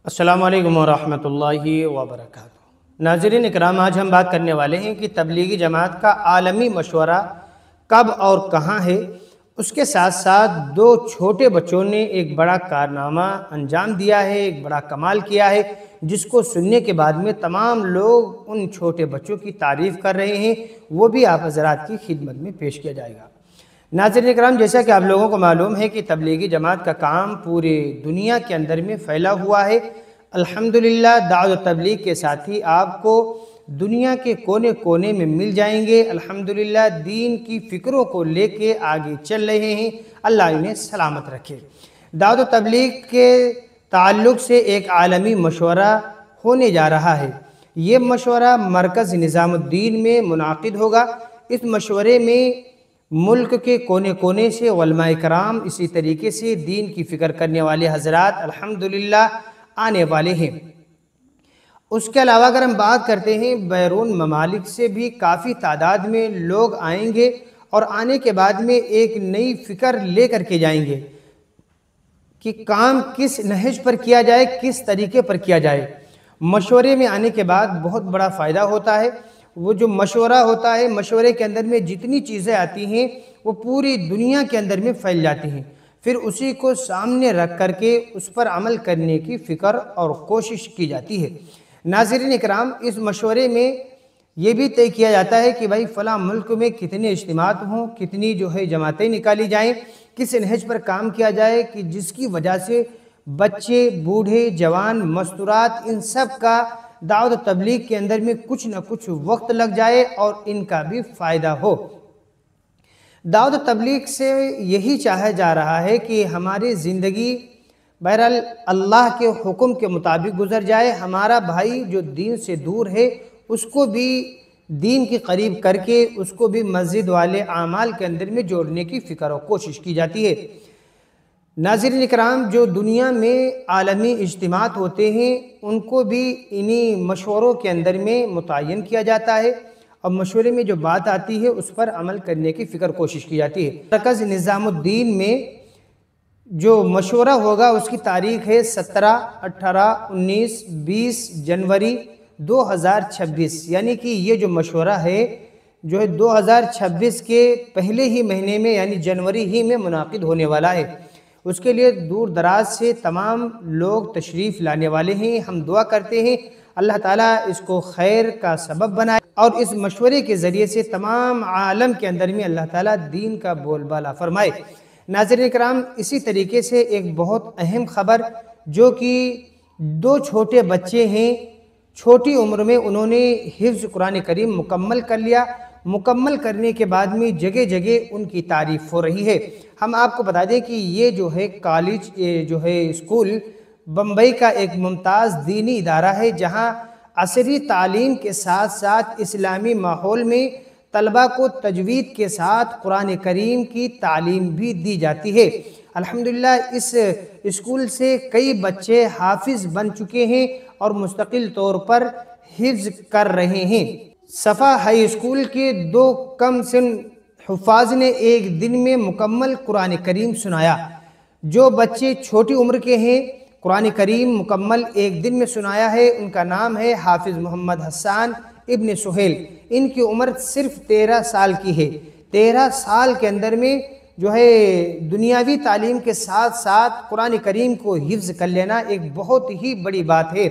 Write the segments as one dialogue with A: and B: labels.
A: السلام علیکم ورحمۃ اللہ وبرکاتہ۔ ناظرین اکرام، آج ہم بات کرنے والے ہیں کہ تبلیغی جماعت کا عالمی مشورہ کب اور کہاں ہے۔ اس کے ساتھ ساتھ دو چھوٹے بچوں نے ایک بڑا کارنامہ انجام دیا ہے، ایک بڑا کمال کیا ہے، جس کو سننے کے بعد میں تمام لوگ ان چھوٹے بچوں کی تعریف کر رہے ہیں، وہ بھی آپ حضرات کی خدمت میں پیش کیا جائے گا۔ ناظرین اکرام، جیسا کہ آپ لوگوں کو معلوم ہے کہ تبلیغی جماعت کا کام پورے دنیا کے اندر میں پھیلا ہوا ہے۔ الحمدللہ دعوت و تبلیغ کے ساتھی آپ کو دنیا کے کونے کونے میں مل جائیں گے۔ الحمدللہ دین کی فکروں کو لے کے آگے چل رہے ہیں، اللہ انہیں سلامت رکھے۔ دعوت و تبلیغ کے تعلق سے ایک عالمی مشورہ ہونے جا رہا ہے۔ یہ مشورہ مرکز نظام الدین میں منعقد ہوگا۔ اس مشورے میں ملک کے کونے کونے سے علماء کرام، اسی طریقے سے دین کی فکر کرنے والے حضرات الحمدللہ آنے والے ہیں۔ اس کے علاوہ اگر ہم بات کرتے ہیں، بیرون ممالک سے بھی کافی تعداد میں لوگ آئیں گے اور آنے کے بعد میں ایک نئی فکر لے کر کے جائیں گے کہ کام کس نہج پر کیا جائے، کس طریقے پر کیا جائے۔ مشورے میں آنے کے بعد بہت بڑا فائدہ ہوتا ہے۔ وہ جو مشورہ ہوتا ہے، مشورے کے اندر میں جتنی چیزیں آتی ہیں وہ پوری دنیا کے اندر میں پھیل جاتی ہیں، پھر اسی کو سامنے رکھ کر کے اس پر عمل کرنے کی فکر اور کوشش کی جاتی ہے۔ ناظرین اکرام، اس مشورے میں یہ بھی طے کیا جاتا ہے کہ بھائی فلاں ملک میں کتنے اجتماعات ہوں، کتنی جماعتیں نکالی جائیں، کس نہج پر کام کیا جائے کہ جس کی وجہ سے بچے، بوڑھے، جوان، مستورات، ان سب کا دعوت و تبلیغ کے اندر میں کچھ نہ کچھ وقت لگ جائے اور ان کا بھی فائدہ ہو۔ دعوت و تبلیغ سے یہی چاہا جا رہا ہے کہ ہماری زندگی بہرحال اللہ کے حکم کے مطابق گزر جائے، ہمارا بھائی جو دین سے دور ہے اس کو بھی دین کے قریب کر کے اس کو بھی مسجد والے اعمال کے اندر میں جوڑنے کی فکر و کوشش کی جاتی ہے۔ ناظرین اکرام، جو دنیا میں عالمی اجتماعات ہوتے ہیں ان کو بھی انہی مشوروں کے اندر میں متعین کیا جاتا ہے، اور مشورے میں جو بات آتی ہے اس پر عمل کرنے کی فکر کوشش کی جاتی ہے۔ مرکز نظام الدین میں جو مشورہ ہوگا اس کی تاریخ ہے 17، 18، 19، 20 جنوری 2026، یعنی کہ یہ جو مشورہ ہے 2026 کے پہلے ہی مہینے میں یعنی جنوری ہی میں منعقد ہونے والا ہے۔ اس کے لیے دور دراز سے تمام لوگ تشریف لانے والے ہیں۔ ہم دعا کرتے ہیں اللہ تعالیٰ اس کو خیر کا سبب بنائے اور اس مشورے کے ذریعے سے تمام عالم کے اندر میں اللہ تعالیٰ دین کا بول بالا فرمائے۔ ناظرین اکرام، اسی طریقے سے ایک بہت اہم خبر جو کہ دو چھوٹے بچے ہیں، چھوٹی عمر میں انہوں نے حفظ قرآن کریم مکمل کر لیا۔ مکمل کرنے کے بعد میں جگہ جگہ ان کی تعریف ہو رہی ہے۔ ہم آپ کو بتا دیں کہ یہ کالج اسکول بمبئی کا ایک ممتاز دینی ادارہ ہے، جہاں عصری تعلیم کے ساتھ ساتھ اسلامی ماحول میں طلبہ کو تجوید کے ساتھ قرآن کریم کی تعلیم بھی دی جاتی ہے۔ الحمدللہ اس اسکول سے کئی بچے حافظ بن چکے ہیں اور مستقل طور پر حفظ کر رہے ہیں۔ صفا ہائی اسکول کے دو کم سن حفاظ نے ایک دن میں مکمل قرآن کریم سنایا۔ جو بچے چھوٹی عمر کے ہیں، قرآن کریم مکمل ایک دن میں سنایا ہے، ان کا نام ہے حافظ محمد حسان ابن سہیل۔ ان کی عمر صرف 13 سال کی ہے۔ 13 سال کے اندر میں دنیاوی تعلیم کے ساتھ ساتھ قرآن کریم کو حفظ کر لینا ایک بہت ہی بڑی بات ہے۔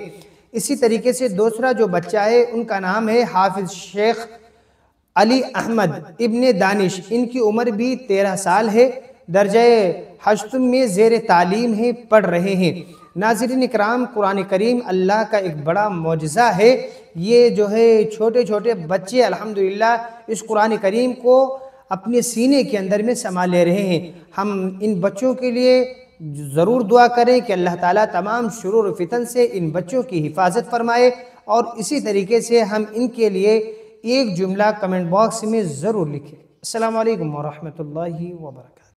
A: اسی طریقے سے دوسرا جو بچہ ہے ان کا نام ہے حافظ شیخ علی احمد ابن دانش۔ ان کی عمر بھی 13 سال ہے، درجہ ہشتم میں زیر تعلیم ہے، پڑھ رہے ہیں۔ ناظرین اکرام، قرآن کریم اللہ کا ایک بڑا معجزہ ہے۔ یہ چھوٹے چھوٹے بچے الحمدللہ اس قرآن کریم کو اپنے سینے کے اندر میں سما لے رہے ہیں۔ ہم ان بچوں کے لیے ضرور دعا کریں کہ اللہ تعالیٰ تمام شرور و فتن سے ان بچوں کی حفاظت فرمائے، اور اسی طریقے سے ہم ان کے لیے ایک جملہ کمنٹ باکس میں ضرور لکھیں۔ السلام علیکم ورحمۃ اللہ وبرکاتہ۔